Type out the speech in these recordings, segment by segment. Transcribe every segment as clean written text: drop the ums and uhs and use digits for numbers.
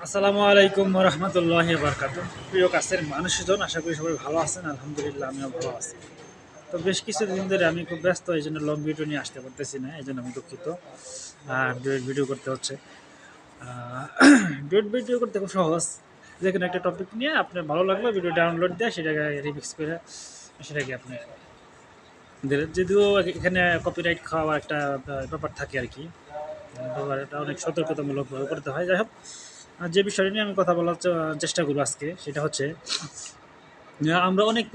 আসসালামু আলাইকুম রহমতুল্লাহি বারকাতুহ। প্রিয় কাছের মানুষজন, আশা করি সবাই ভালো আছেন। আলহামদুলিল্লাহ, আমিও ভালো আছি। তো বেশ কিছুদিন ধরে আমি খুব ব্যস্ত, এই জন্য লং ভিডিও নিয়ে আসতে পারতেছি না, এই জন্য আমি দুঃখিত। ডুয়েট ভিডিও করতে হচ্ছে। ডুয়েট ভিডিও করতে খুব সহজ। যে কোনো একটা টপিক নিয়ে আপনার ভালো লাগলো, ভিডিও ডাউনলোড দেয়, সেটাকে রিমিক্স করে সেটাকে আপনি দিলেন। যদিও এখানে কপিরাইট খাওয়া একটা ব্যাপার থাকে আর কি, ব্যাপার এটা অনেক সতর্কতামূলকভাবে করতে হয়। যাই হোক, যে বিষয়টা নিয়ে আমি কথা বলার চেষ্টা করবো আজকে, সেটা হচ্ছে আমরা অনেক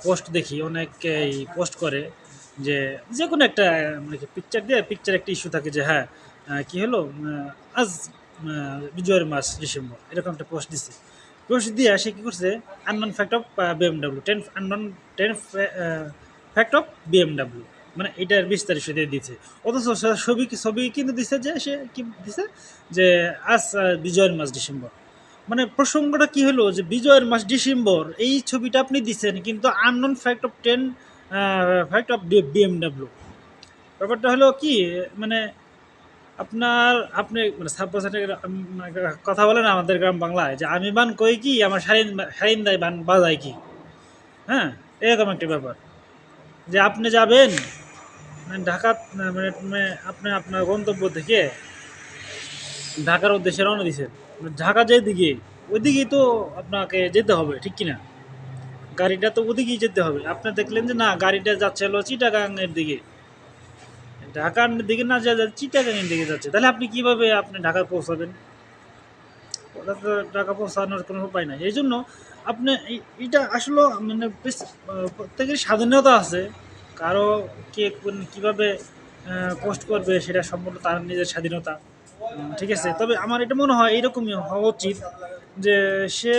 পোস্ট দেখি, অনেকেই পোস্ট করে যে যে কোনো একটা মানে পিকচার দিয়ে, পিকচার একটা ইস্যু থাকে যে হ্যাঁ, কি হলো, আজ বিজয়ের মাস ডিসেম্বর, এরকম একটা পোস্ট দিছে। পোস্ট দিয়ে সে কী করছে, unknown fact of BMW, ten fact of BMW, মানে এটার বিস্তারিত দিয়ে দিচ্ছে। অথচ সে ছবি ছবি কিন্তু দিছে যে সে কি দিছে যে আজ বিজয়ের মাস ডিসেম্বর। মানে প্রসঙ্গটা কি হলো যে বিজয়ের মাস ডিসেম্বর, এই ছবিটা আপনি দিচ্ছেন, কিন্তু unknown fact of fact of BMW. ব্যাপারটা হলো কি, মানে আপনি মানে সাপোজ কথা বলেন আমাদের গ্রাম বাংলায় যে আমি বান কই কি, আমার শারিন দাই বান বাজায় কি। হ্যাঁ, এরকম একটা ব্যাপার যে আপনি যাবেন মানে ঢাকা, মানে মানে আপনি আপনার গন্তব্য থেকে ঢাকার উদ্দেশ্যে রওনা দিয়েছেন। ঢাকা যেদিকে, ওইদিকেই তো আপনাকে যেতে হবে, ঠিক কিনা? গাড়িটা তো ওদিকেই যেতে হবে। আপনি দেখলেন যে না, গাড়িটা যাচ্ছে হলো চিটাগাংয়ের দিকে, ঢাকার দিকে না যা চিটাগাংয়ের দিকে যাচ্ছে, তাহলে আপনি কিভাবে আপনি ঢাকা পৌঁছাবেন? ওটা তো ঢাকা পৌঁছানোর কোনো উপায় নাই। এই জন্য আপনি এইটা আসলে মানে বেশ প্রত্যেকের স্বাধীনতা আছে। কারো কে কীভাবে পোস্ট করবে সেটা সম্পূর্ণ তার নিজের স্বাধীনতা। ঠিক আছে, তবে আমার এটা মনে হয় এইরকমই হওয়া উচিত যে সে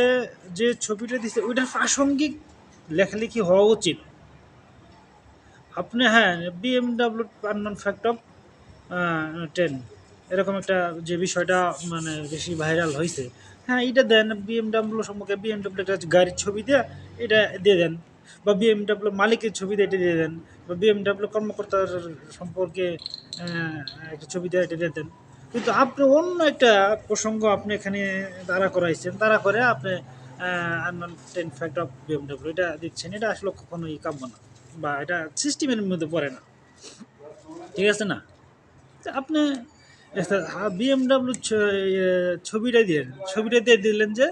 যে ছবিটা দিচ্ছে ওইটার প্রাসঙ্গিক লেখালেখি হওয়া উচিত। আপনি হ্যাঁ, বিএমডাব্লিউ আননোন ফ্যাক্ট অফ 10, এরকম একটা যে বিষয়টা মানে বেশি ভাইরাল হয়েছে, হ্যাঁ এটা দেন। বিএমডাব্লিউ সম্পর্কে, বিএমডাব্লিউ একটা গাড়ির ছবি দিয়ে এটা দিয়ে দেন, বা বিএমডাব্লিউ মালিকের ছবি দিয়ে এটা দিয়ে দেন, বা বিএমডাব্লিউ কর্মকর্তার সম্পর্কে একটা ছবি দিয়ে এটা দিয়ে দেন। কিন্তু আপনি অন্য একটা প্রসঙ্গ আপনি এখানে দাঁড়া করাইছেন, দাঁড়া করে আপনি আননোন 10 ফ্যাক্ট অফ বিএমডাব্লিউ এটা দিচ্ছেন। এটা আসলে কখনোই কাম্য না, বা এটা সিস্টেমের মধ্যে পড়ে না, ঠিক আছে না? তা আপনি বিএমডাব্লিউ ছবিটা দিয়ে দিলেন যে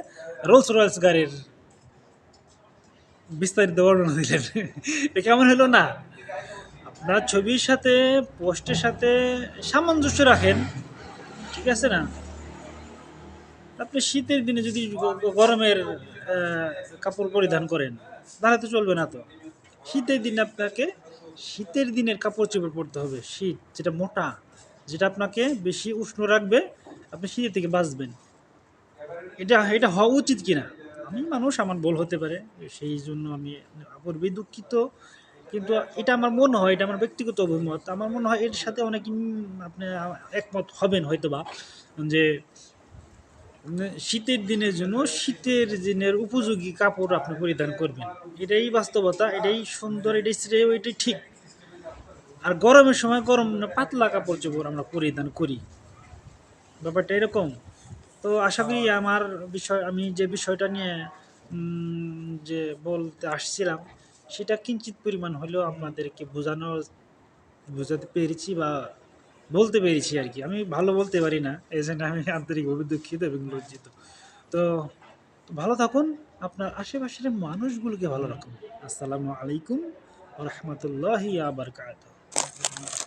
রোলস রয়েলস গাড়ির বিস্তারিত বর্ণনা দিলেন। এটা কেমন হলো না? আপনার ছবির সাথে পোস্টের সাথে সামঞ্জস্য রাখেন, ঠিক আছে না? আপনি শীতের দিনে যদি গরমের কাপড় পরিধান করেন, তাহলে তো চলবে না তো। শীতের দিনে আপনাকে শীতের দিনের কাপড় চোপড় পরতে হবে, শীত যেটা মোটা, যেটা আপনাকে বেশি উষ্ণ রাখবে, আপনি শীতের থেকে বাঁচবেন। এটা এটা হওয়া উচিত কিনা? আমি মানুষ, আমার ভুল হতে পারে, সেই জন্য আমি অপূর্বে দুঃখিত। কিন্তু এটা আমার মনে হয়, এটা আমার ব্যক্তিগত অভিমত, আমার মনে হয় এর সাথে অনেক আপনি একমত হবেন হয়তোবা, যে শীতের দিনের জন্য শীতের দিনের উপযোগী কাপড় আপনি পরিধান করবেন। এটাই বাস্তবতা, এটাই সুন্দর, এটাই শ্রেয়, এটাই ঠিক। আর গরমের সময় গরম না পাতলা কাপড় চোপড় আমরা পরিধান করি, ব্যাপারটা এরকম। তো আশা করি আমার বিষয়, আমি যে বিষয়টা নিয়ে যে বলতে আসছিলাম, সেটা কিঞ্চিত পরিমাণ হলেও আপনাদেরকে বোঝাতে পেরেছি, বা বলতে পেরেছি আর কি। আমি ভালো বলতে পারি না, এই জন্য আমি আন্তরিকভাবে দুঃখিত এবং লজ্জিত। তো ভালো থাকুন, আপনার আশেপাশের মানুষগুলোকে ভালো রাখুন। আসসালামু আলাইকুম রহমতুল্লাহি আবরকাত।